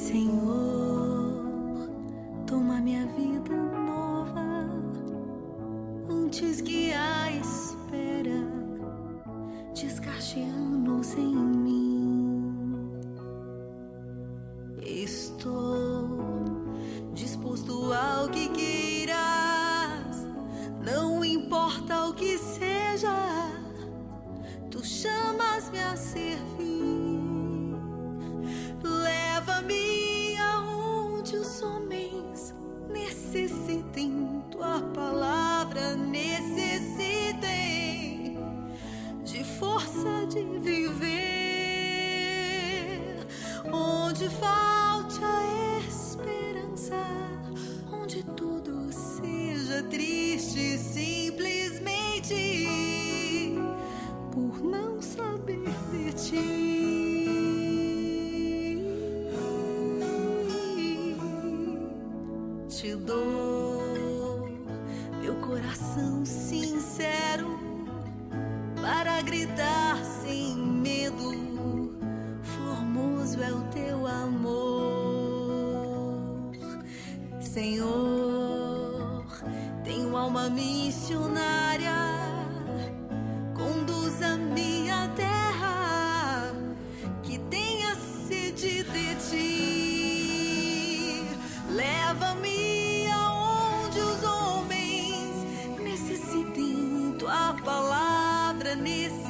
Senhor, toma minha vida nova antes que a espera desgaste anos em mim. Estou disposto ao que queiras, não importa o que seja, tu chamas-me a servir. Leva-me aonde os homens necessitem, tua palavra necessitem de força de viver, onde falte a esperança, onde tudo seja triste simplesmente por não saber de ti. Te dou meu coração sincero para gritar sem medo, formoso é o teu amor. Senhor, tenho alma missionária, conduz-me à terra que tenha sede de ti. Leva-me aonde os homens necessitem, tua palavra necessitem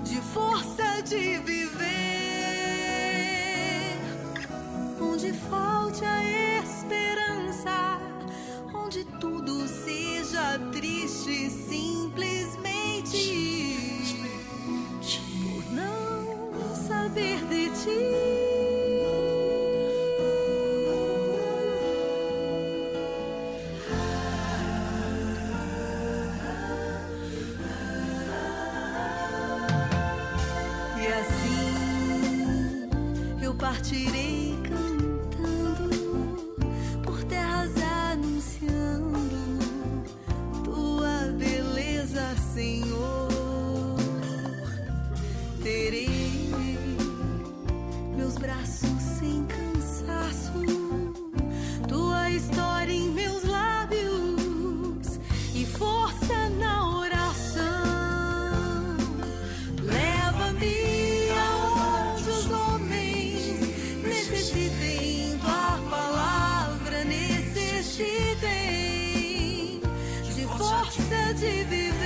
de força de viver, onde falte a esperança, onde tudo seja triste simplesmente por não saber de ti. E assim eu partirei cantando por terras anunciando tua beleza, Senhor. Terei meus braços sem cansaço, tua história em meus lábios e força na oração. Leva-me aonde os homens necessitem, tua palavra necessitem de força de viver,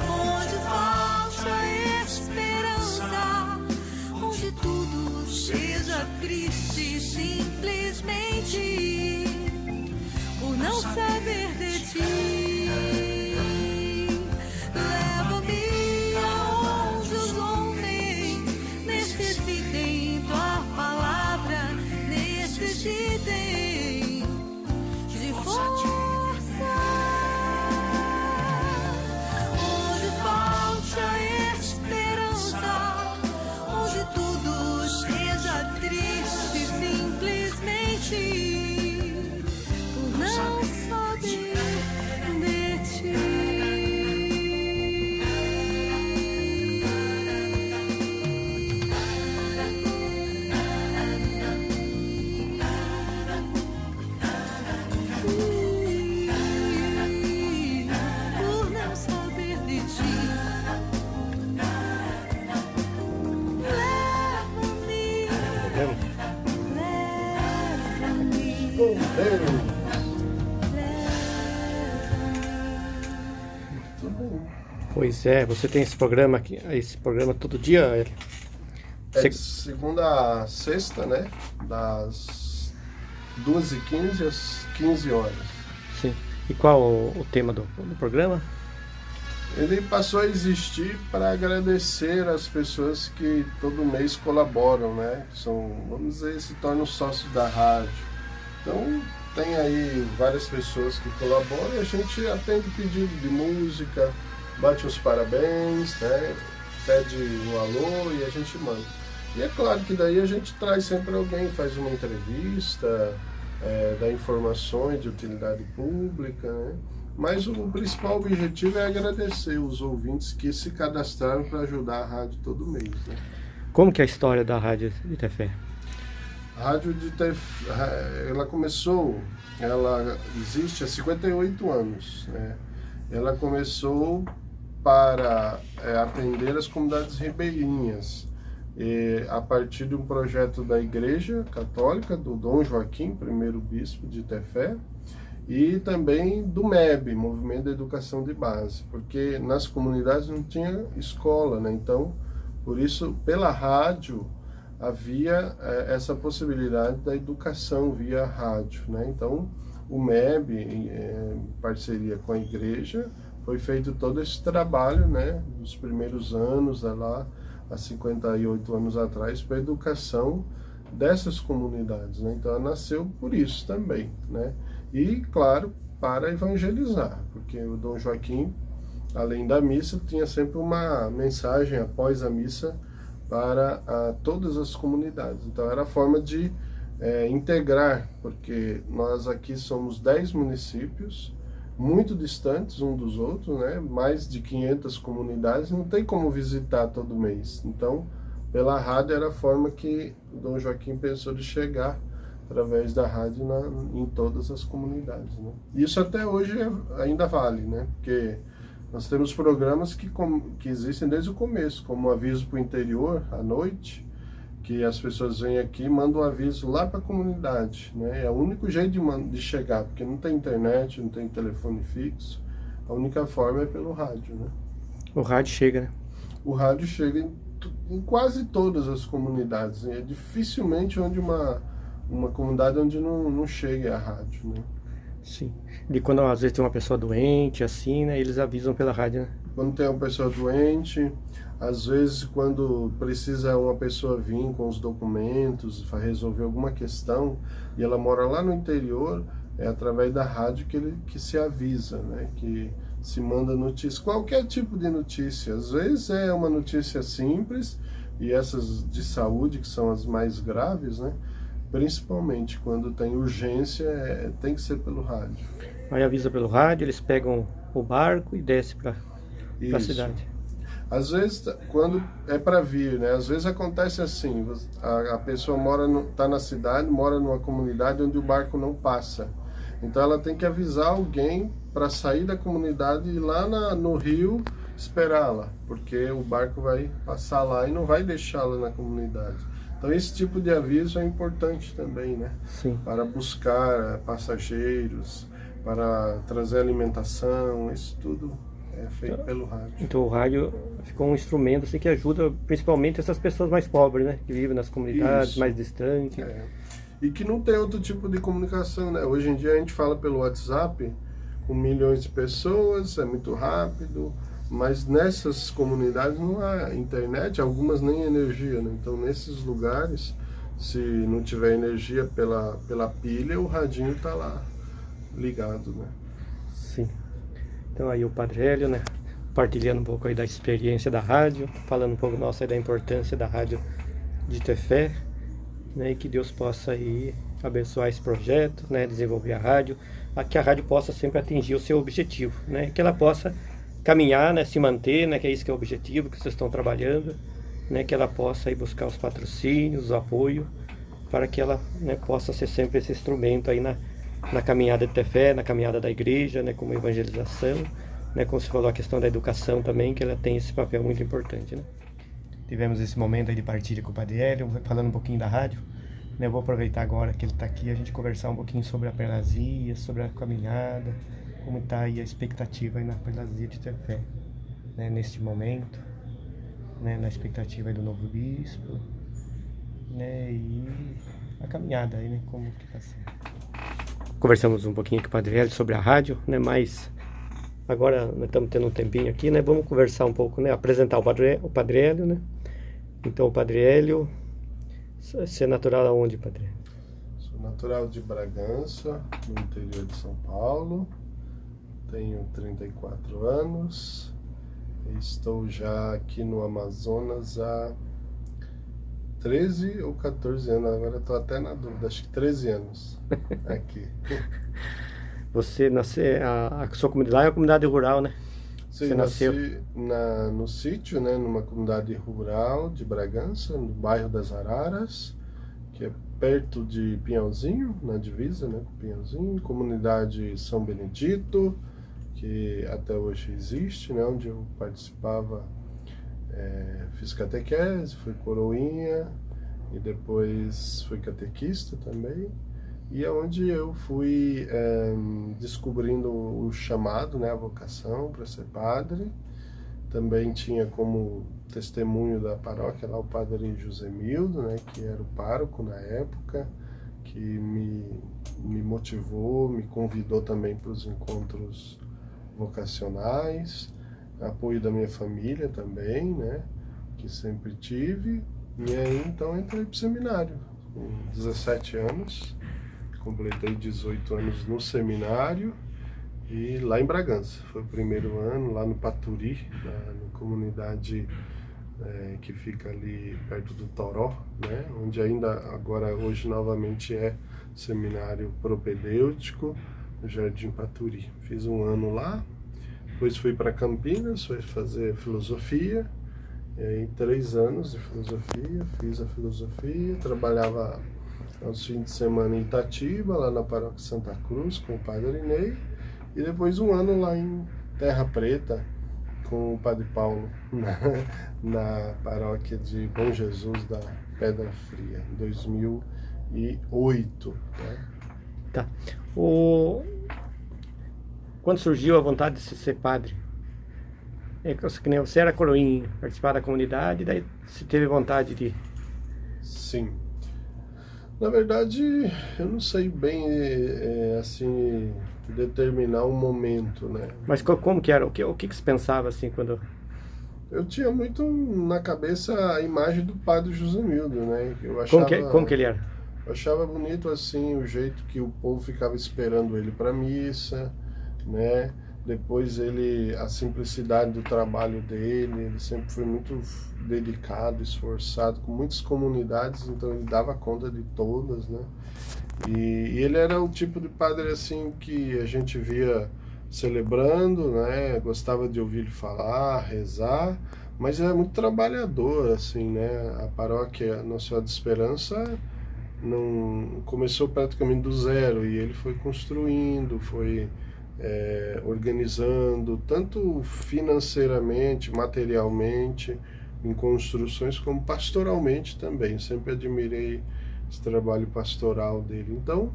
onde falta esperança, onde tudo seja triste simplesmente por não saber de ti. Leva-me aonde os homens necessitem, tua palavra necessitem de força, onde falta esperança, onde tudo seja triste simplesmente por não saber de ti. Por não saber de ti. Leva-me, leva-me. Pois é, você tem esse programa aqui, esse programa todo dia? É de segunda a sexta, né? Das 12h15 às 15 horas. Sim. E qual o tema do programa? Ele passou a existir para agradecer as pessoas que todo mês colaboram, né? São, vamos dizer, se tornam sócios da rádio. Então, tem aí várias pessoas que colaboram e a gente atende pedido de música, bate os parabéns, né? Pede um alô e a gente manda. E é claro que daí a gente traz sempre alguém, faz uma entrevista, dá informações de utilidade pública, né? Mas o principal objetivo é agradecer os ouvintes que se cadastraram para ajudar a rádio todo mês, né? Como que é a história da Rádio de Tefé? A Rádio de Tefé, ela existe há 58 anos, né? Ela começou para atender as comunidades ribeirinhas, a partir de um projeto da Igreja Católica, do Dom Joaquim, primeiro bispo de Tefé, e também do MEB, Movimento da Educação de Base, porque nas comunidades não tinha escola, né? Então, por isso, pela rádio, havia essa possibilidade da educação via rádio, né? Então, o MEB, em parceria com a igreja, foi feito todo esse trabalho, né, nos primeiros anos, lá, há 58 anos atrás, para a educação dessas comunidades, né? Então, ela nasceu por isso também, né? E, claro, para evangelizar, porque o Dom Joaquim, além da missa, tinha sempre uma mensagem após a missa para todas as comunidades. Então, era a forma de integrar, porque nós aqui somos 10 municípios, muito distantes um dos outros, né? Mais de 500 comunidades, não tem como visitar todo mês. Então, pela rádio era a forma que o Dom Joaquim pensou de chegar através da rádio em todas as comunidades, né? Isso até hoje ainda vale, né? Porque nós temos programas que existem desde o começo, como o aviso para o interior à noite, que as pessoas vêm aqui e mandam um aviso lá para a comunidade, né? É o único jeito de chegar, porque não tem internet, não tem telefone fixo. A única forma é pelo rádio, né? O rádio chega, né? O rádio chega em quase todas as comunidades, né? É dificilmente onde uma comunidade onde não chega a rádio, né? Sim. De quando às vezes tem uma pessoa doente, assim, né? Eles avisam pela rádio, né? Quando tem uma pessoa doente, às vezes quando precisa uma pessoa vir com os documentos para resolver alguma questão e ela mora lá no interior, é através da rádio que se avisa, né? Que se manda notícia, qualquer tipo de notícia. Às vezes é uma notícia simples, e essas de saúde, que são as mais graves, né? Principalmente quando tem urgência, tem que ser pelo rádio. Aí avisa pelo rádio, eles pegam o barco e descem para a cidade. Às vezes, quando é para vir, né? Às vezes acontece assim, a pessoa tá na cidade, mora numa comunidade onde o barco não passa. Então ela tem que avisar alguém para sair da comunidade e ir lá no rio esperá-la, porque o barco vai passar lá e não vai deixá-la na comunidade. Então esse tipo de aviso é importante também, né? Sim. Para buscar passageiros, para trazer alimentação, isso tudo é feito pelo rádio. Então o rádio ficou um instrumento assim, que ajuda principalmente essas pessoas mais pobres, né? Que vivem nas comunidades mais distantes. E que não tem outro tipo de comunicação, né? Hoje em dia a gente fala pelo WhatsApp com milhões de pessoas, é muito rápido, mas nessas comunidades não há internet, algumas nem energia, né? Então nesses lugares, se não tiver energia pela pilha, o radinho tá lá ligado, né? Sim. Então aí o Padre Hélio, né, partilhando um pouco aí da experiência da rádio, falando um pouco nossa aí da importância da rádio de Tefé, né, e que Deus possa aí abençoar esse projeto, né, desenvolver a rádio, para que a rádio possa sempre atingir o seu objetivo, né, que ela possa caminhar, né, se manter, né, que é isso que é o objetivo que vocês estão trabalhando, né, que ela possa aí buscar os patrocínios, o apoio, para que ela, né, possa ser sempre esse instrumento aí na caminhada de Tefé, na caminhada da igreja, né, como evangelização, né, como você falou, a questão da educação também, que ela tem esse papel muito importante, né. Tivemos esse momento aí de partilha com o Padre Hélio, falando um pouquinho da rádio, né, eu vou aproveitar agora que ele está aqui, a gente conversar um pouquinho sobre a Perlazia, sobre a caminhada, como está aí a expectativa aí na Perlazia de Tefé, né, neste momento, né, na expectativa aí do novo bispo, né, e a caminhada aí, né, como que está sendo. Conversamos um pouquinho com o Padre Hélio sobre a rádio, né, mas agora nós estamos tendo um tempinho aqui, né, vamos conversar um pouco, né, apresentar o Padre Hélio, né. Então o Padre Hélio, você é natural aonde, Padre? Sou natural de Bragança, no interior de São Paulo, tenho 34 anos, estou já aqui no Amazonas há 13 ou 14 anos, agora estou até na dúvida, acho que 13 anos aqui. Você nasceu, a sua comunidade lá é uma comunidade rural, né? Sim, Você nasceu nasci no sítio, né, numa comunidade rural de Bragança, no bairro das Araras, que é perto de Pinhalzinho, na divisa, né, com Pinhalzinho, comunidade São Benedito, que até hoje existe, né, onde eu participava, fiz catequese, fui coroinha e depois fui catequista também. E é onde eu fui descobrindo o chamado, né, a vocação para ser padre. Também tinha como testemunho da paróquia lá o padre Josemildo, né, que era o pároco na época, que me motivou, me convidou também para os encontros vocacionais, apoio da minha família também, né, que sempre tive. E aí então entrei para o seminário com 17 anos. Completei 18 anos no seminário e lá em Bragança. Foi o primeiro ano, lá no Paturi, na comunidade que fica ali perto do Toró, né? Onde ainda agora hoje novamente é seminário propedêutico, no Jardim Paturi. Fiz um ano lá, depois fui para Campinas, fui fazer filosofia, e aí 3 anos de filosofia, fiz a filosofia, trabalhava aos fins de semana em Itatiba, lá na paróquia Santa Cruz, com o padre Ney, e depois um ano lá em Terra Preta, com o padre Paulo, na paróquia de Bom Jesus da Pedra Fria, em 2008. Né? Tá. Quando surgiu a vontade de ser padre? Que nem você era coroinha, participar da comunidade, daí você teve vontade de... Sim. Na verdade, eu não sei bem, assim, determinar um momento, né? Mas como que era? O que você pensava, assim, quando... Eu tinha muito na cabeça a imagem do padre Josemildo, né? Eu achava, como que ele era? Eu achava bonito, assim, o jeito que o povo ficava esperando ele para missa, né? Depois a simplicidade do trabalho dele, ele sempre foi muito dedicado, esforçado, com muitas comunidades, então ele dava conta de todas, né? E ele era o tipo de padre, assim, que a gente via celebrando, né? Gostava de ouvir ele falar, rezar, mas era muito trabalhador, assim, né? A paróquia Nossa Senhora de Esperança não começou praticamente do zero, e ele foi construindo, foi... organizando, tanto financeiramente, materialmente, em construções, como pastoralmente também. Sempre admirei esse trabalho pastoral dele. Então,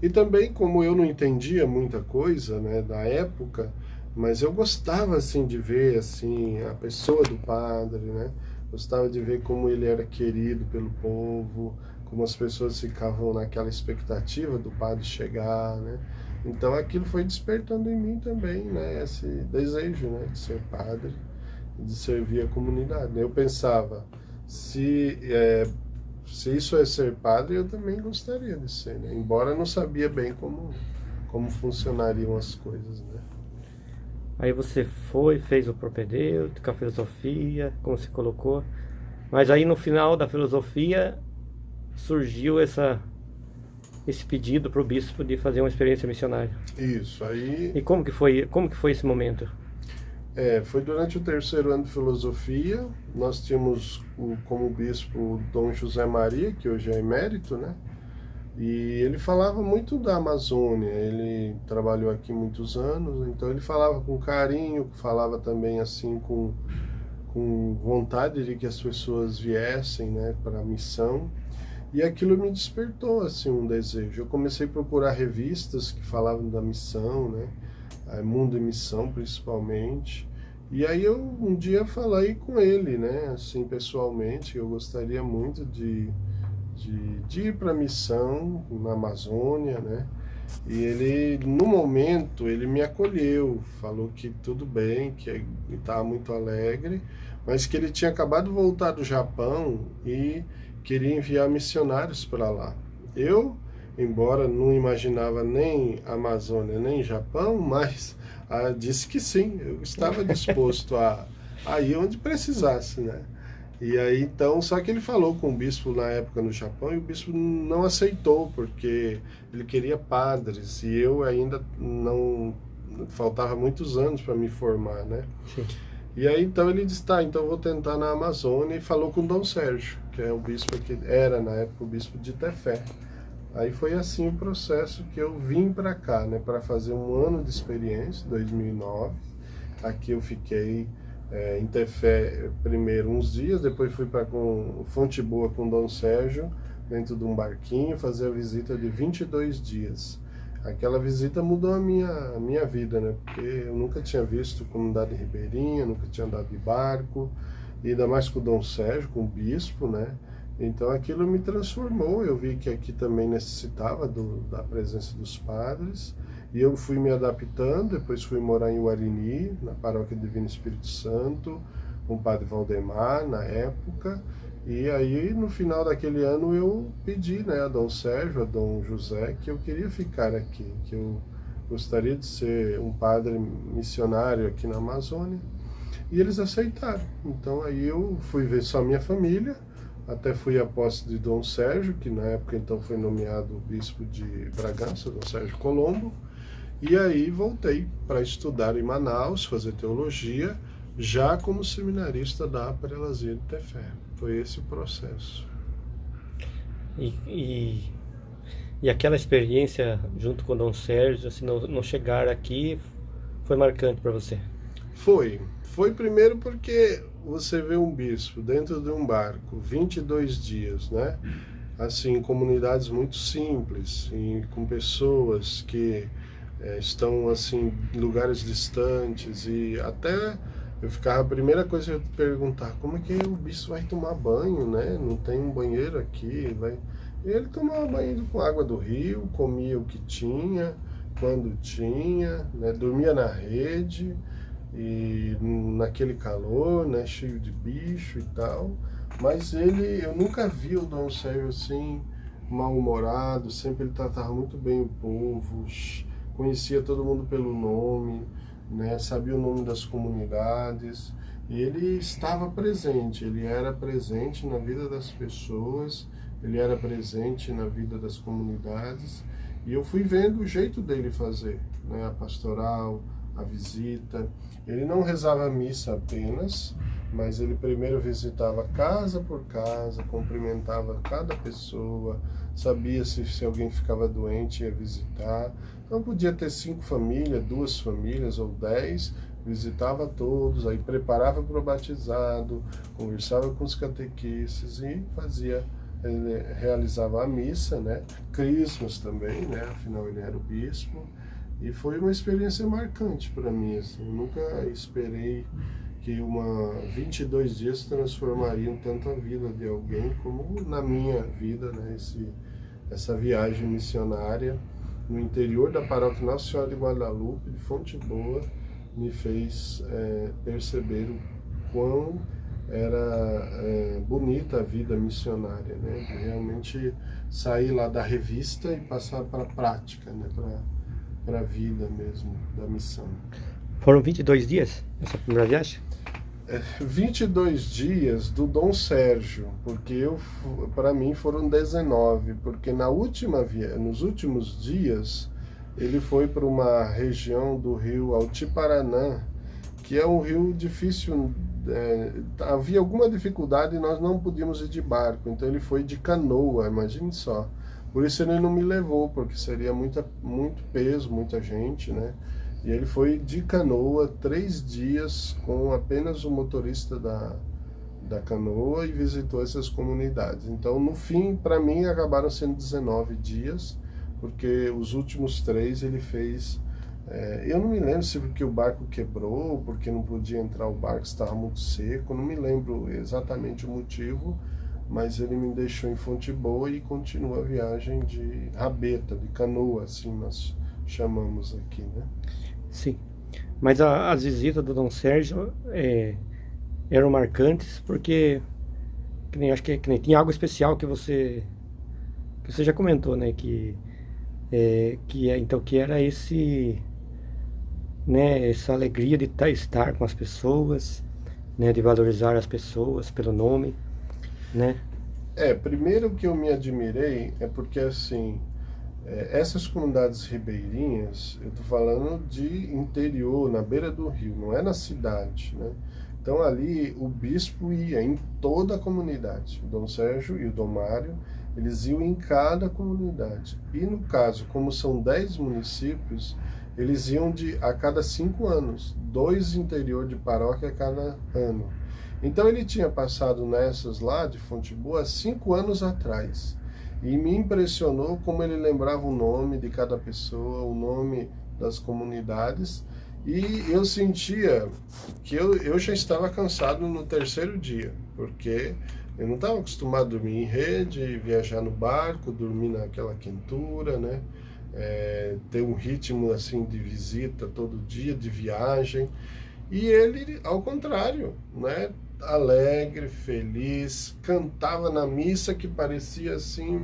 e também como eu não entendia muita coisa, né, da época, mas eu gostava assim de ver assim a pessoa do padre, né? Gostava de ver como ele era querido pelo povo, como as pessoas ficavam naquela expectativa do padre chegar, né? Então aquilo foi despertando em mim também, né, esse desejo, né, de ser padre, de servir a comunidade. Eu pensava, se isso é ser padre, eu também gostaria de ser, né? Embora eu não sabia bem como funcionariam as coisas, né. Aí você fez o propedêutico, a filosofia, como se colocou, mas aí no final da filosofia surgiu esse pedido para o bispo de fazer uma experiência missionária. Isso, aí... E como que foi esse momento? Foi durante o 3º ano de filosofia. Nós tínhamos como bispo o Dom José Maria, que hoje é emérito, né? E ele falava muito da Amazônia, ele trabalhou aqui muitos anos, então ele falava com carinho, falava também assim com vontade de que as pessoas viessem, né, para a missão. E aquilo me despertou assim um desejo. Eu comecei a procurar revistas que falavam da missão, né? Mundo e Missão principalmente. E aí eu um dia falei com ele, né? Assim pessoalmente, eu gostaria muito de ir para a missão na Amazônia, né? E ele, no momento, ele me acolheu, falou que tudo bem, que estava muito alegre, mas que ele tinha acabado de voltar do Japão e queria enviar missionários para lá. Eu, embora não imaginava nem Amazônia nem Japão, mas disse que sim, eu estava disposto a ir onde precisasse, né? E aí então, só que ele falou com o bispo na época no Japão e o bispo não aceitou, porque ele queria padres e eu ainda não, faltava muitos anos para me formar, né? Sim. E aí então ele disse, tá, então eu vou tentar na Amazônia, e falou com Dom Sérgio, que é o bispo que era na época o bispo de Tefé. Aí foi assim o processo que eu vim para cá, né, para fazer um ano de experiência, 2009. Aqui eu fiquei em Tefé primeiro uns dias, depois fui para Fonte Boa com Dom Sérgio, dentro de um barquinho, fazer a visita de 22 dias. Aquela visita mudou a minha vida, né? Porque eu nunca tinha visto comunidade ribeirinha, nunca tinha andado de barco, e ainda mais com o Dom Sérgio, com o bispo, né? Então aquilo me transformou, eu vi que aqui também necessitava da presença dos padres, e eu fui me adaptando, depois fui morar em Uarini, na Paróquia Divino Espírito Santo, com o padre Valdemar, na época. E aí, no final daquele ano, eu pedi, né, a Dom Sérgio, a Dom José, que eu queria ficar aqui, que eu gostaria de ser um padre missionário aqui na Amazônia. E eles aceitaram. Então aí eu fui ver só minha família, até fui à posse de Dom Sérgio, que na época então foi nomeado bispo de Bragança, Dom Sérgio Colombo. E aí voltei para estudar em Manaus, fazer teologia, já como seminarista da Prelazia de Tefé. Foi esse o processo. E aquela experiência junto com o Dom Sérgio, assim, não chegar aqui, foi marcante para você? Foi primeiro porque você vê um bispo dentro de um barco, 22 dias, né? Assim, comunidades muito simples, e com pessoas que estão, assim, em lugares distantes, e até eu ficava, a primeira coisa que eu ia perguntar, como é que o bispo vai tomar banho, né? Não tem um banheiro aqui, vai... Ele tomava banho com água do rio, comia o que tinha, quando tinha, né? Dormia na rede, e naquele calor, né, cheio de bicho e tal, mas eu nunca vi o Dom Sérgio assim, mal-humorado, sempre ele tratava muito bem o povo, conhecia todo mundo pelo nome, né, sabia o nome das comunidades, e ele estava presente, ele era presente na vida das pessoas, ele era presente na vida das comunidades, e eu fui vendo o jeito dele fazer, né, a pastoral, a visita. Ele não rezava a missa apenas, mas ele primeiro visitava casa por casa, cumprimentava cada pessoa, sabia se alguém ficava doente, ia visitar. Então podia ter 5 famílias, 2 famílias ou 10, visitava todos, aí preparava para o batizado, conversava com os catequistas e ele realizava a missa, né? Crismas também, né? Afinal ele era o bispo. E foi uma experiência marcante para mim, assim. Eu nunca esperei que 22 dias transformariam tanto a vida de alguém como na minha vida, né? Essa viagem missionária no interior da paróquia Nossa Senhora de Guadalupe, de Fonte Boa, me fez perceber o quão era bonita a vida missionária, né? De realmente sair lá da revista e passar para a prática, né? Para a vida mesmo, da missão. Foram 22 dias essa primeira viagem? 22 dias do Dom Sérgio, porque para mim foram 19, porque nos últimos dias ele foi para uma região do rio Altiparanã, que é um rio difícil, havia alguma dificuldade e nós não podíamos ir de barco, então ele foi de canoa, imagine só. Por isso ele não me levou, porque seria muito peso, muita gente, né? E ele foi de canoa 3 dias com apenas o motorista da canoa e visitou essas comunidades. Então, no fim, para mim, acabaram sendo 19 dias, porque os últimos 3 ele fez... eu não me lembro se porque o barco quebrou, porque não podia entrar o barco, estava muito seco, não me lembro exatamente o motivo, mas ele me deixou em Fonte Boa e continua a viagem de rabeta, de canoa, assim nós chamamos aqui, né? Sim, mas as visitas do Dom Sérgio eram marcantes porque acho que nem tinha algo especial que você já comentou, né? Que era esse, né? Essa alegria de estar com as pessoas, né, de valorizar as pessoas pelo nome, né? Primeiro que eu me admirei é porque, assim, essas comunidades ribeirinhas, eu tô falando de interior, na beira do rio, não é na cidade, né? Então ali o bispo ia em toda a comunidade, o Dom Sérgio e o Dom Mário, eles iam em cada comunidade. E no caso, como são 10 municípios, eles iam a cada 5 anos, 2 interior de paróquia a cada ano. Então ele tinha passado nessas lá de Fonte Boa 5 anos atrás. E me impressionou como ele lembrava o nome de cada pessoa, o nome das comunidades. E eu sentia que eu já estava cansado no terceiro dia, porque eu não estava acostumado a dormir em rede, viajar no barco, dormir naquela quentura, né? Ter um ritmo assim de visita todo dia, de viagem. E ele, ao contrário, né? Alegre, feliz, cantava na missa que parecia assim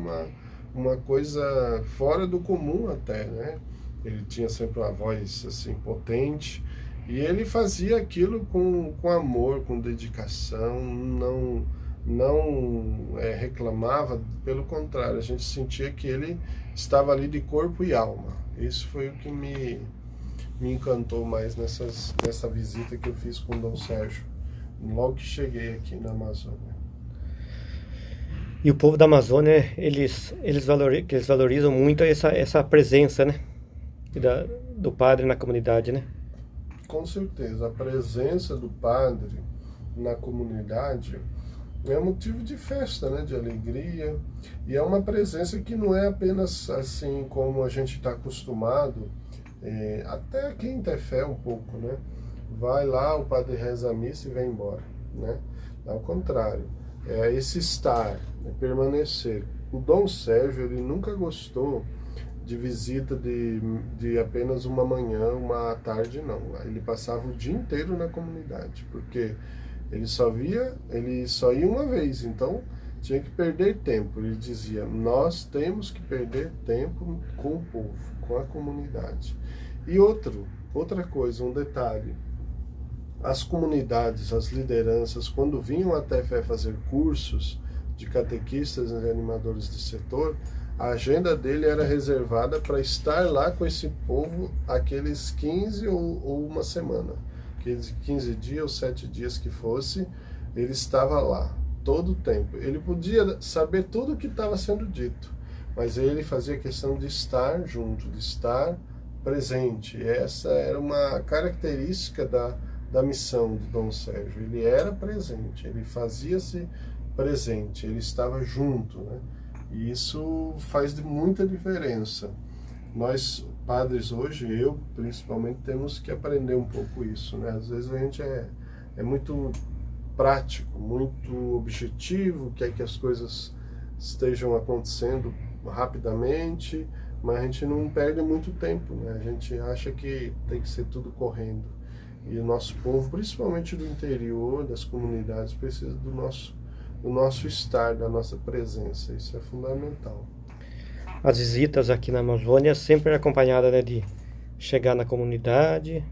uma coisa fora do comum até, né? Ele tinha sempre uma voz assim potente e ele fazia aquilo com amor, com dedicação, não reclamava, pelo contrário, a gente sentia que ele estava ali de corpo e alma. Isso foi o que me encantou mais nessa visita que eu fiz com o Dom Sérgio, logo que cheguei aqui na Amazônia. E o povo da Amazônia, eles valorizam muito essa presença, né? Do padre na comunidade, né? Com certeza, a presença do padre na comunidade é motivo de festa, né? De alegria, e é uma presença que não é apenas assim como a gente está acostumado, até quem tem fé um pouco, né? Vai lá, o padre reza a missa e vai embora, né? Ao contrário, é esse estar, permanecer. O Dom Sérgio, ele nunca gostou de visita de apenas uma manhã, uma tarde, não. Ele passava o dia inteiro na comunidade, porque ele só ia uma vez, então tinha que perder tempo. Ele dizia, nós temos que perder tempo com o povo, com a comunidade. E outra coisa, um detalhe, as comunidades, as lideranças, quando vinham até Fé fazer cursos de catequistas e animadores de setor, a agenda dele era reservada para estar lá com esse povo aqueles 15 ou uma semana. Aqueles 15 dias ou 7 dias que fosse, ele estava lá, todo o tempo. Ele podia saber tudo o que estava sendo dito, mas ele fazia questão de estar junto, de estar presente. E essa era uma característica da missão do Dom Sérgio. Ele era presente, ele fazia-se presente, ele estava junto, né? E isso faz muita diferença. Nós, padres, hoje, eu principalmente, temos que aprender um pouco isso, né? Às vezes a gente é muito prático, muito objetivo, quer que as coisas estejam acontecendo rapidamente, mas a gente não perde muito tempo, né? A gente acha que tem que ser tudo correndo. E o nosso povo, principalmente do interior, das comunidades, precisa do nosso estar, da nossa presença. Isso é fundamental. As visitas aqui na Amazônia sempre acompanhadas, né, de chegar na comunidade,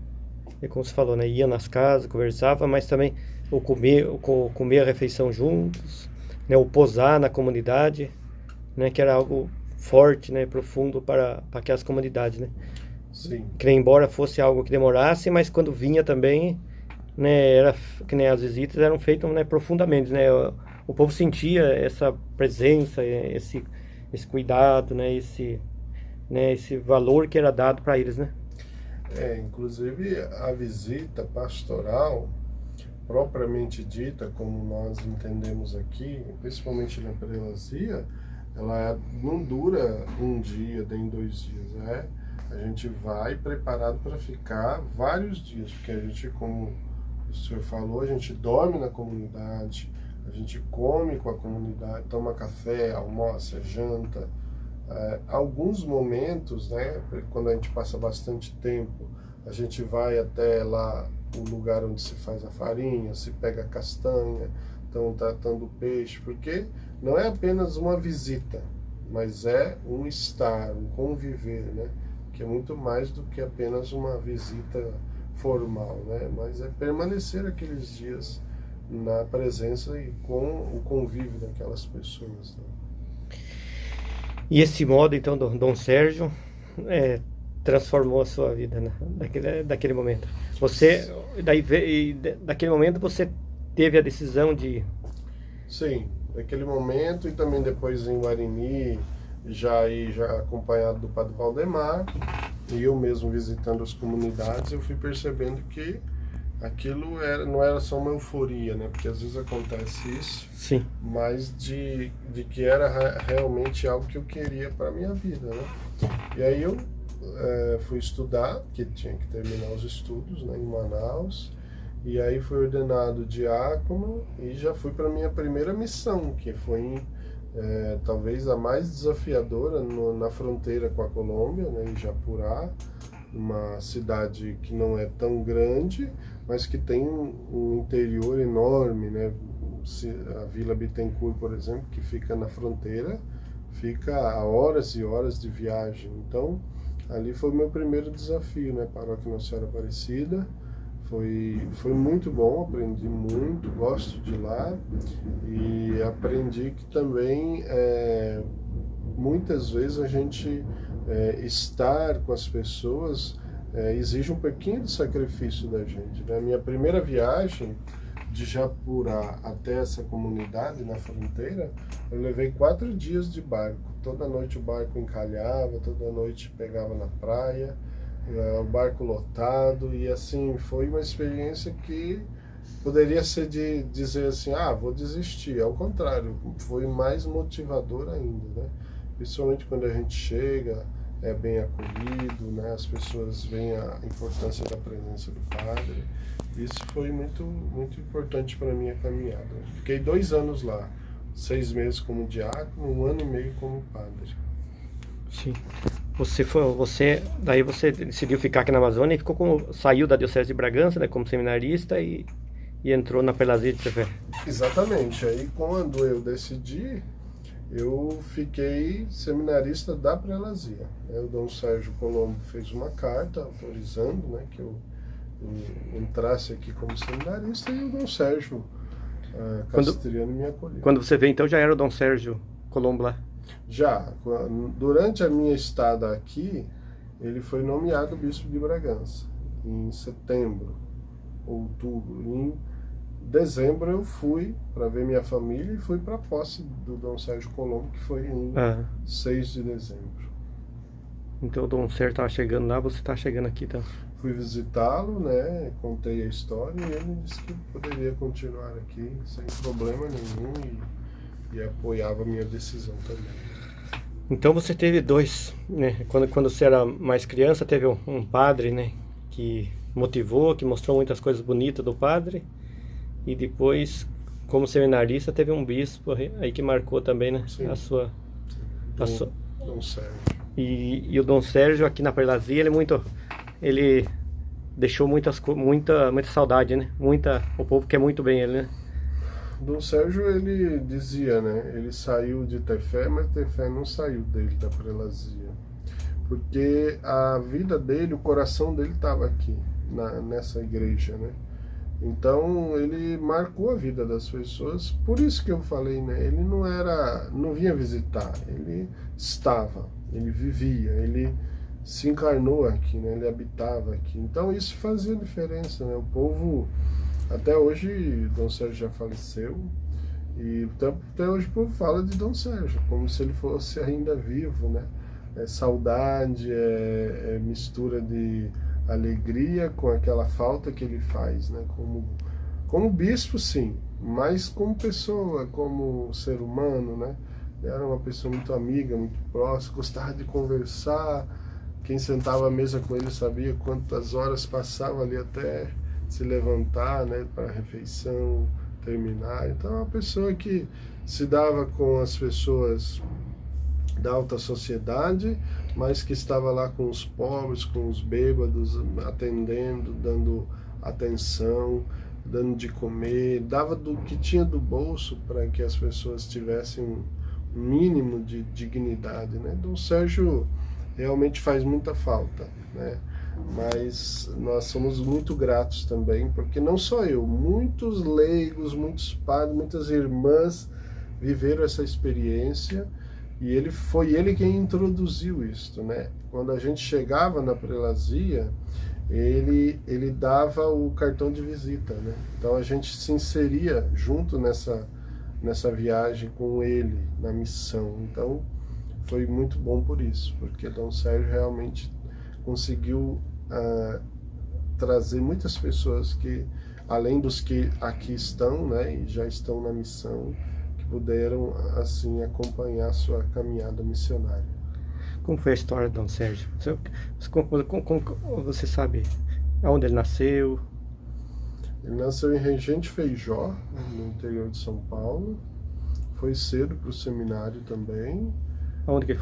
e como você falou, né, ia nas casas, conversava, mas também o comer a refeição juntos, né, o posar na comunidade, né, que era algo forte, né, profundo para aquelas comunidades, né? Sim. Que embora fosse algo que demorasse, mas quando vinha também, né, era que nem as visitas eram feitas, né, profundamente, né? O povo sentia essa presença, esse cuidado, né, esse valor que era dado para eles, né? Inclusive a visita pastoral, propriamente dita, como nós entendemos aqui, principalmente na prelazia, ela não dura um dia, nem 2 dias, a gente vai preparado para ficar vários dias, porque a gente, como o senhor falou, a gente dorme na comunidade, a gente come com a comunidade, toma café, almoça, janta. Alguns momentos, né, quando a gente passa bastante tempo, a gente vai até lá, o lugar onde se faz a farinha, se pega a castanha, estão tratando o peixe, porque não é apenas uma visita, mas é um estar, um conviver, né? Que é muito mais do que apenas uma visita formal, né? Mas é permanecer aqueles dias na presença e com o convívio daquelas pessoas, né? E esse modo, então, do Dom Sérgio transformou a sua vida, né? Daquele momento. Você, daquele momento, você teve a decisão de... Sim, naquele momento e também depois em Guarini, já acompanhado do Padre Valdemar, e eu mesmo visitando as comunidades, eu fui percebendo que aquilo não era só uma euforia, né? Porque às vezes acontece isso, Sim. mas de que era realmente algo que eu queria para a minha vida, né? E aí eu fui estudar, que tinha que terminar os estudos, né, em Manaus, e aí fui ordenado diácono e já fui para a minha primeira missão, que foi talvez a mais desafiadora na fronteira com a Colômbia, né, em Japurá, uma cidade que não é tão grande, mas que tem um interior enorme, né? A Vila Bittencourt, por exemplo, que fica na fronteira, fica a horas e horas de viagem. Então, ali foi o meu primeiro desafio, né? Paróquia Nossa Senhora Aparecida. Foi muito bom, aprendi muito, gosto de lá, e aprendi que também muitas vezes a gente estar com as pessoas exige um pouquinho de sacrifício da gente, né? Minha primeira viagem de Japurá até essa comunidade na fronteira, eu levei 4 dias de barco. Toda noite o barco encalhava, toda noite pegava na praia, o barco lotado, e assim, foi uma experiência que poderia ser de dizer assim, vou desistir. Ao contrário, foi mais motivador ainda, né? Principalmente quando a gente chega, é bem acolhido, né? As pessoas veem a importância da presença do padre. Isso foi muito, muito importante para a minha caminhada. Fiquei 2 anos lá, 6 meses como diácono, 1 ano e meio como padre. Sim. Daí você decidiu ficar aqui na Amazônia e saiu da Diocese de Bragança, né, como seminarista e entrou na Prelazia de Tefé. Exatamente. Aí quando eu decidi, eu fiquei seminarista da Prelazia. O Dom Sérgio Colombo fez uma carta autorizando, né, que eu entrasse aqui como seminarista, e o Dom Sérgio Castriano me acolheu. Quando você veio, então, já era o Dom Sérgio Colombo lá? Já. Durante a minha estada aqui, ele foi nomeado bispo de Bragança, em setembro, outubro. Em dezembro eu fui para ver minha família e fui para a posse do Dom Sérgio Colombo, que foi em 6 de dezembro. Então o Dom Sérgio estava chegando lá, você está chegando aqui, tá? Fui visitá-lo, né? Contei a história e ele disse que poderia continuar aqui sem problema nenhum e apoiava a minha decisão também. Então você teve 2, né? Quando você era mais criança, teve um padre, né? Que motivou, que mostrou muitas coisas bonitas do padre. E depois, como seminarista, teve um bispo aí que marcou também, né? Sim. Dom Sérgio. E o Dom Sérgio aqui na Prelazia, ele deixou muita saudade, né? O povo quer muito bem ele, né? Dom Sérgio, ele dizia, né? Ele saiu de Tefé, mas Tefé não saiu dele, da Prelazia. Porque a vida dele, o coração dele estava aqui, nessa igreja, né? Então ele marcou a vida das pessoas. Por isso que eu falei, né? Ele não vinha visitar, ele estava, ele vivia, ele se encarnou aqui, né? Ele habitava aqui. Então isso fazia diferença, né? O povo, até hoje, Dom Sérgio já faleceu, e até hoje o povo fala de Dom Sérgio como se ele fosse ainda vivo, né? É saudade, é mistura de alegria com aquela falta que ele faz, né? Como bispo, sim, mas como pessoa, como ser humano, né? Ele era uma pessoa muito amiga, muito próxima, gostava de conversar. Quem sentava à mesa com ele sabia quantas horas passava ali até se levantar, né, para a refeição terminar. Então é uma pessoa que se dava com as pessoas da alta sociedade, mas que estava lá com os pobres, com os bêbados, atendendo, dando atenção, dando de comer, dava do que tinha do bolso para que as pessoas tivessem um mínimo de dignidade, né? Dom Sérgio realmente faz muita falta, né? Mas nós somos muito gratos também, porque não só eu, muitos leigos, muitos padres, muitas irmãs viveram essa experiência, e foi ele quem introduziu isto, né? Quando a gente chegava na prelazia, ele dava o cartão de visita, né? Então a gente se inseria junto nessa viagem com ele, na missão. Então foi muito bom por isso, porque Dom Sérgio realmente conseguiu trazer muitas pessoas que, além dos que aqui estão, né, e já estão na missão, que puderam assim acompanhar a sua caminhada missionária. Como foi a história de Dom Sérgio? Como você sabe aonde ele nasceu? Ele nasceu em Regente Feijó, no interior de São Paulo. Foi cedo para o seminário também. Aonde que ele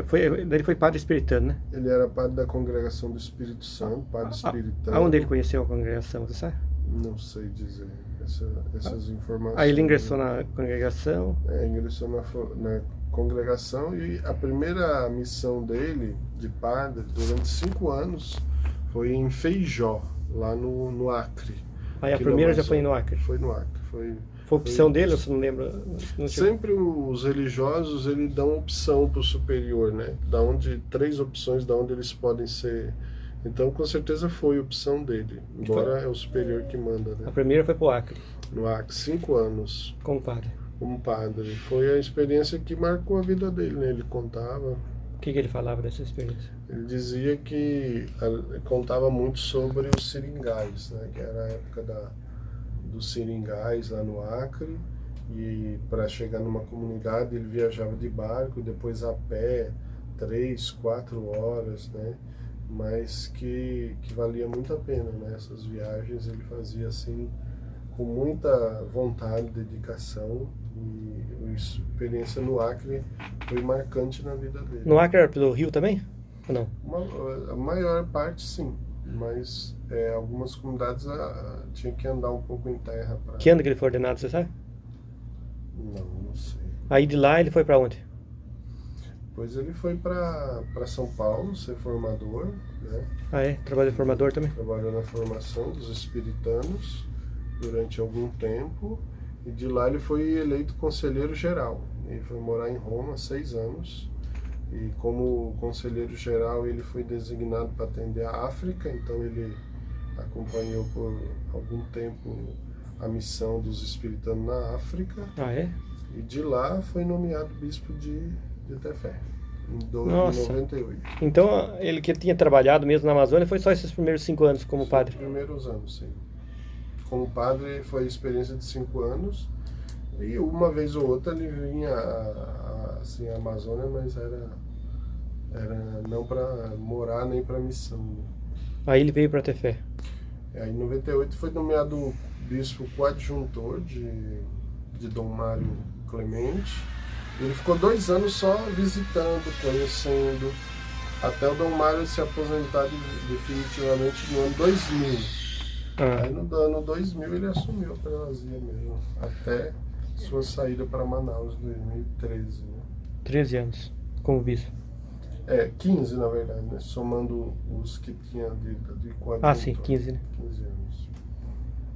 foi? Ele foi padre espiritano, né? Ele era padre da Congregação do Espírito Santo, padre espiritano. Aonde ele conheceu a congregação, você sabe? Não sei dizer essas informações. Aí ele ingressou na congregação? Ingressou na congregação, e a primeira missão dele, de padre, durante 5 anos, foi em Feijó, lá no Acre. Aí a primeira já foi no Acre? Foi no Acre. Foi opção dele, você não lembra? Sempre os religiosos, eles dão opção para o superior, né? 3 opções da onde eles podem ser. Então, com certeza foi opção dele, embora é o superior que manda, né? A primeira foi pro Acre? No Acre, 5 anos. Como padre? Como padre. Foi a experiência que marcou a vida dele, né? Ele contava. O que ele falava dessa experiência? Ele dizia que contava muito sobre os seringais, né? Que era a época dos seringais lá no Acre, e para chegar numa comunidade ele viajava de barco, depois a pé, 3, 4 horas, né? Mas que valia muito a pena, né? Essas viagens ele fazia assim com muita vontade, dedicação, e a experiência no Acre foi marcante na vida dele. No Acre era pelo rio também? Ou não? A maior parte sim, mas algumas comunidades tinha que andar um pouco em terra. Que ano que ele foi ordenado, você sabe? Não sei. Aí de lá ele foi para onde? Depois ele foi para São Paulo ser formador, né? Ah, é? Trabalhou de formador também? Trabalhou na formação dos espiritanos durante algum tempo, e de lá ele foi eleito conselheiro geral. Ele foi morar em Roma 6 anos, e como conselheiro geral ele foi designado para atender a África, então ele acompanhou por algum tempo a missão dos espiritanos na África. Ah, é? E de lá foi nomeado bispo de Tefé, em 98. Então ele que tinha trabalhado mesmo na Amazônia foi só esses primeiros 5 anos como padre? Os primeiros anos, sim. Como padre foi a experiência de 5 anos, e uma vez ou outra ele vinha assim, a Amazônia, mas era não para morar nem para missão. Aí ele veio para Tefé. Aí em 98 foi nomeado bispo coadjuntor de Dom Mário Clemente. Ele ficou 2 anos só visitando, conhecendo, até o Dom Mário se aposentar definitivamente no ano 2000. Aí no ano 2000 ele assumiu a prelazia mesmo, até sua saída para Manaus em 2013. Né? 13 anos como bispo. 15 na verdade, né? Somando os que tinha de coadjuntor. Ah, sim, 15, né? 15 anos.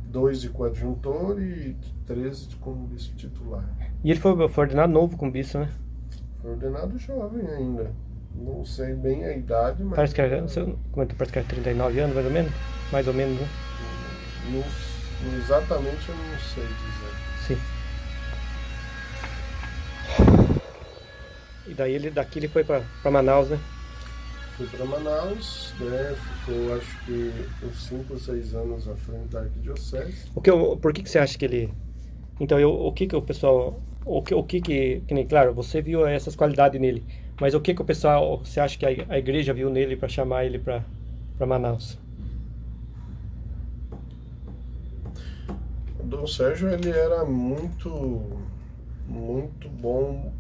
2 de coadjuntor e 13 como bispo titular. E ele foi ordenado novo como bispo, né? Foi ordenado jovem ainda. Não sei bem a idade, mas... Parece que era 39 anos, mais ou menos? Mais ou menos, né? Exatamente eu não sei dizer. Sim. E daí daqui ele foi para Manaus, né? Foi para Manaus, né? Ficou acho que uns 5 ou 6 anos à frente da arquidiocese. Por que você acha que ele... Então, o que o pessoal... que nem, claro, você viu essas qualidades nele, mas o que o pessoal, você acha que a igreja viu nele para chamar ele para Manaus? O Dom Sérgio, ele era muito bom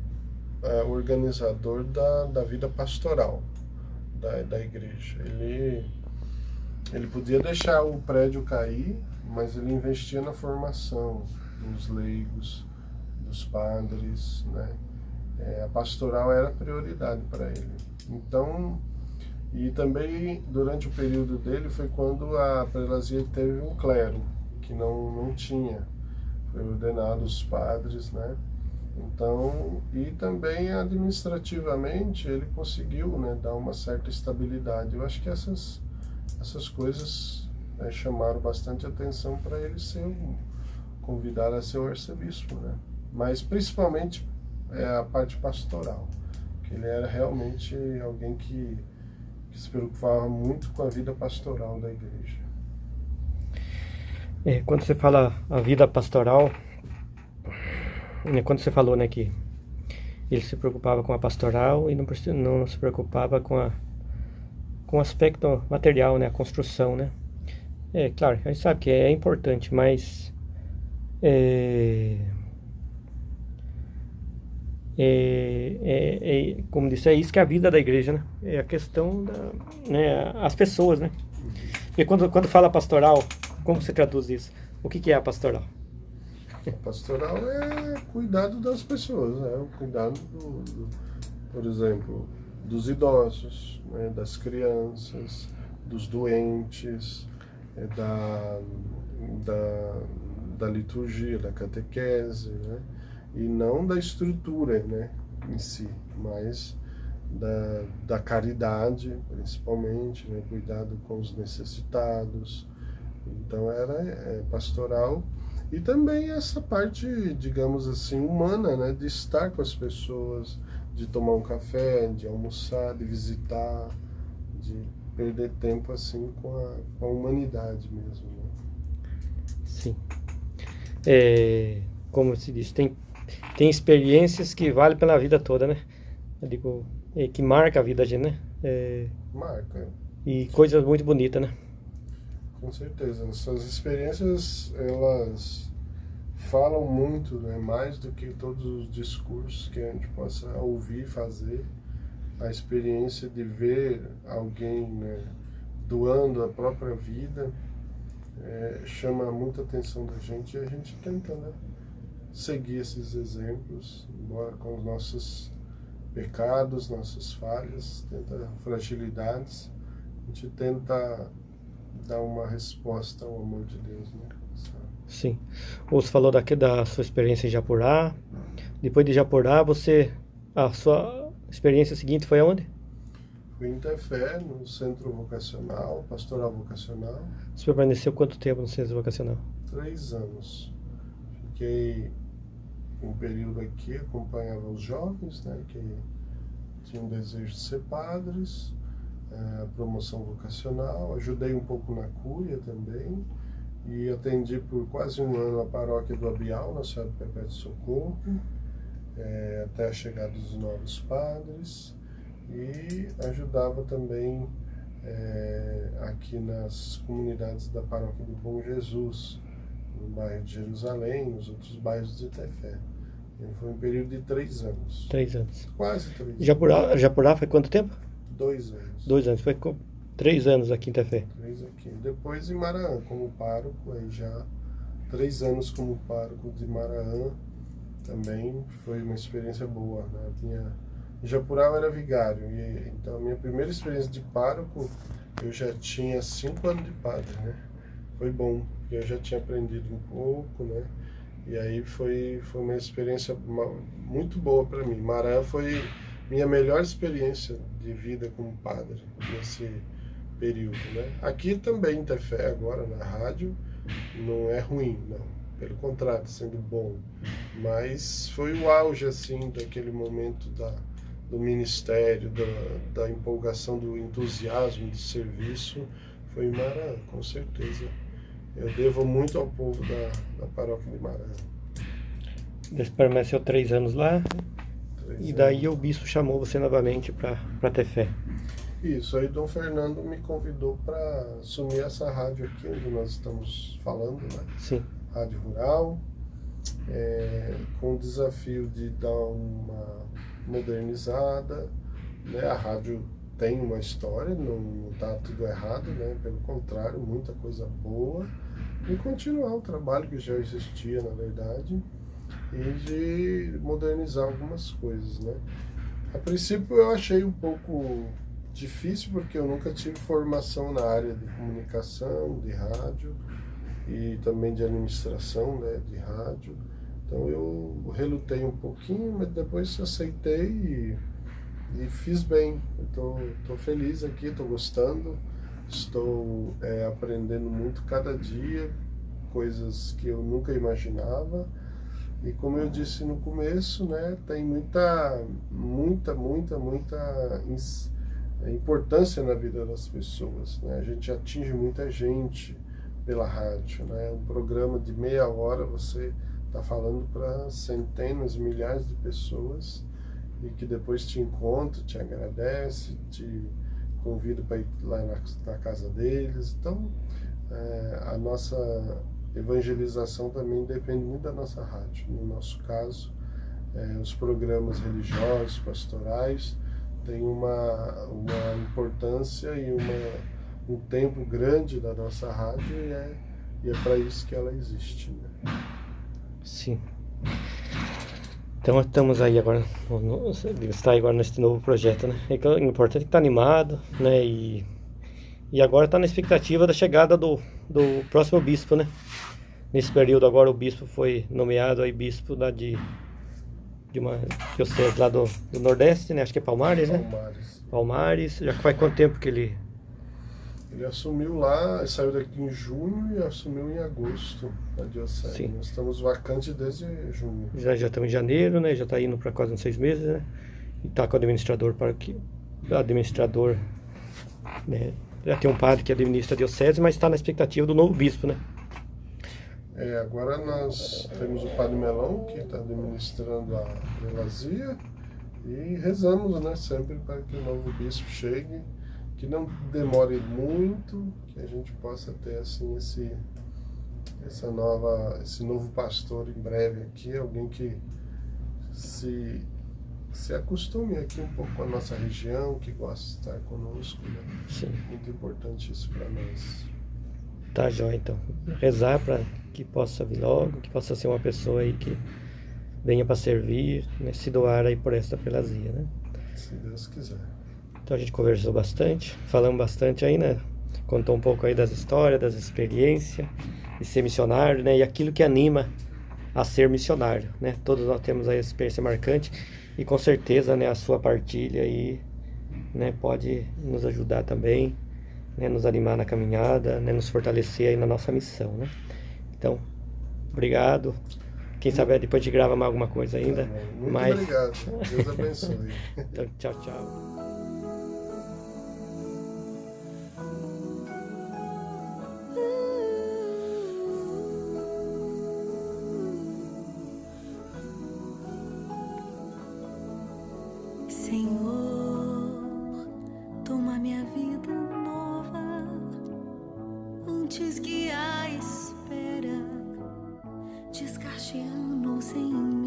organizador da vida pastoral da igreja. Ele podia deixar o prédio cair, mas ele investia na formação, nos leigos, dos padres, né? A pastoral era prioridade para ele. Então, E também, durante o período dele, foi quando a prelazia teve um clero, que não tinha. Foi ordenado os padres, né? Então, e também administrativamente ele conseguiu, né, dar uma certa estabilidade. Eu acho que essas coisas, né, chamaram bastante atenção para ele ser convidado a ser o arcebispo, né? Mas principalmente a parte pastoral, que ele era realmente alguém que se preocupava muito com a vida pastoral da igreja. Quando você fala a vida pastoral, quando você falou, né, que ele se preocupava com a pastoral e não se preocupava com o aspecto material, né, a construção, né? Claro, a gente sabe que é importante, mas como disse, é isso que é a vida da igreja, né? É a questão as pessoas, né? E quando fala pastoral, como você traduz isso? O que é a pastoral? A pastoral é cuidado das pessoas, né? O cuidado por exemplo, dos idosos, né? Das crianças, dos doentes, da liturgia, da catequese, né? E não da estrutura, né, em si, mas da caridade, principalmente, né, cuidado com os necessitados. Então era pastoral, e também essa parte, digamos assim, humana, né, de estar com as pessoas, de tomar um café, de almoçar, de visitar, de perder tempo assim com a humanidade mesmo, né? Sim. Como se diz, tem experiências que valem pela vida toda, né? Eu digo, que marca a vida da gente, né? Marca. E coisas muito bonitas, né? Com certeza. Essas experiências, elas falam muito, né? Mais do que todos os discursos que a gente possa ouvir, fazer. A experiência de ver alguém, né, doando a própria vida, chama muita atenção da gente, e a gente tenta, né, seguir esses exemplos, embora com os nossos pecados, nossas falhas, fragilidades, a gente tenta dar uma resposta ao amor de Deus, né? Sim. Você falou da sua experiência em Japurá. Depois de Japurá, a sua experiência seguinte foi aonde? Fui em Tefé, no Centro Vocacional, Pastoral Vocacional. Você permaneceu quanto tempo no Centro Vocacional? 3 anos. Fiquei um período aqui, acompanhava os jovens, né, que tinham desejo de ser padres, a promoção vocacional, ajudei um pouco na cúria também, e atendi por quase um ano a paróquia do Abial, na Senhora do Perpétuo Socorro, até a chegada dos novos padres, e ajudava também aqui nas comunidades da paróquia do Bom Jesus, no bairro de Jerusalém, nos outros bairros de Tefé. Foi um período de 3 anos. 3 anos. Quase 3 anos. Japurá foi quanto tempo? 2 anos. 2 anos. Foi 3 anos aqui em Tefé. 3 aqui. Depois em Maraã, como pároco, aí já 3 anos como pároco de Maraã, também foi uma experiência boa, né? Em Japurá eu era vigário, então a minha primeira experiência de pároco, eu já tinha 5 anos de padre, né? Foi bom, porque eu já tinha aprendido um pouco, né? E aí foi uma experiência muito boa para mim. Maraã foi minha melhor experiência de vida como padre nesse período, né? Aqui também em Tefé, agora na rádio, não é ruim, não. Pelo contrário, sendo bom. Mas foi o auge, assim, daquele momento do ministério, da empolgação, do entusiasmo, do serviço, foi em Maraã, com certeza. Eu devo muito ao povo da paróquia de Maraã. Você permaneceu 3 anos lá, 3 e daí anos. o bispo chamou você novamente para Tefé. Isso, aí Dom Fernando me convidou para assumir essa rádio aqui, onde nós estamos falando, né? Sim. Rádio Rural, com o desafio de dar uma modernizada, né? A rádio tem uma história, não está tudo errado, né? Pelo contrário, muita coisa boa, e continuar o trabalho que já existia, na verdade, e de modernizar algumas coisas, né? A princípio eu achei um pouco difícil porque eu nunca tive formação na área de comunicação, de rádio e também de administração, né, de rádio. Então eu relutei um pouquinho, mas depois aceitei e fiz bem. Eu tô feliz aqui, estou gostando, estou aprendendo muito cada dia, coisas que eu nunca imaginava. E como eu disse no começo, né, tem muita importância na vida das pessoas, né? A gente atinge muita gente pela rádio, né? Um programa de meia hora você está falando para centenas, milhares de pessoas e que depois te encontra, te agradece, te convida para ir lá na casa deles. Então, a nossa evangelização também depende muito da nossa rádio. No nosso caso, os programas religiosos, pastorais, têm uma importância e um tempo grande da nossa rádio e é para isso que ela existe, né? Sim. Então estamos aí agora, está agora nesse novo projeto, né? É importante que está animado, né? E agora está na expectativa da chegada do próximo bispo, né? Nesse período agora o bispo foi nomeado aí bispo lá de uma diocese lá do Nordeste, né? Acho que é Palmares, né? Palmares. Já faz quanto tempo que ele... Ele assumiu lá, saiu daqui em junho e assumiu em agosto na diocese. Sim. Nós estamos vacantes desde junho. Já estamos em janeiro, né? Já está indo para quase uns 6 meses, né? E está com o administrador né? Já tem um padre que administra a diocese, mas está na expectativa do novo bispo, né? Agora nós temos o Padre Melão, que está administrando a prelazia, e rezamos, né, sempre para que o novo bispo chegue, que não demore muito, que a gente possa ter assim esse novo pastor em breve aqui, alguém que se acostume aqui um pouco com a nossa região, que gosta de estar conosco, né? Sim. Muito importante isso para nós. Tá, jóia, então. Rezar para que possa vir logo, que possa ser uma pessoa aí que venha para servir, né, se doar aí por esta prelazia, né? Se Deus quiser. Então a gente conversou bastante, falamos bastante aí, né? Contou um pouco aí das histórias, das experiências de ser missionário, né? E aquilo que anima a ser missionário, né? Todos nós temos aí a experiência marcante e com certeza, né, a sua partilha aí, né, pode nos ajudar também, né, nos animar na caminhada, né, nos fortalecer aí na nossa missão, né? Então, obrigado. Quem sabe depois a gente grava mais alguma coisa ainda. Muito obrigado. Deus abençoe. Então, tchau, tchau. Senhor, toma minha vida nova antes que a espera desgaste anos em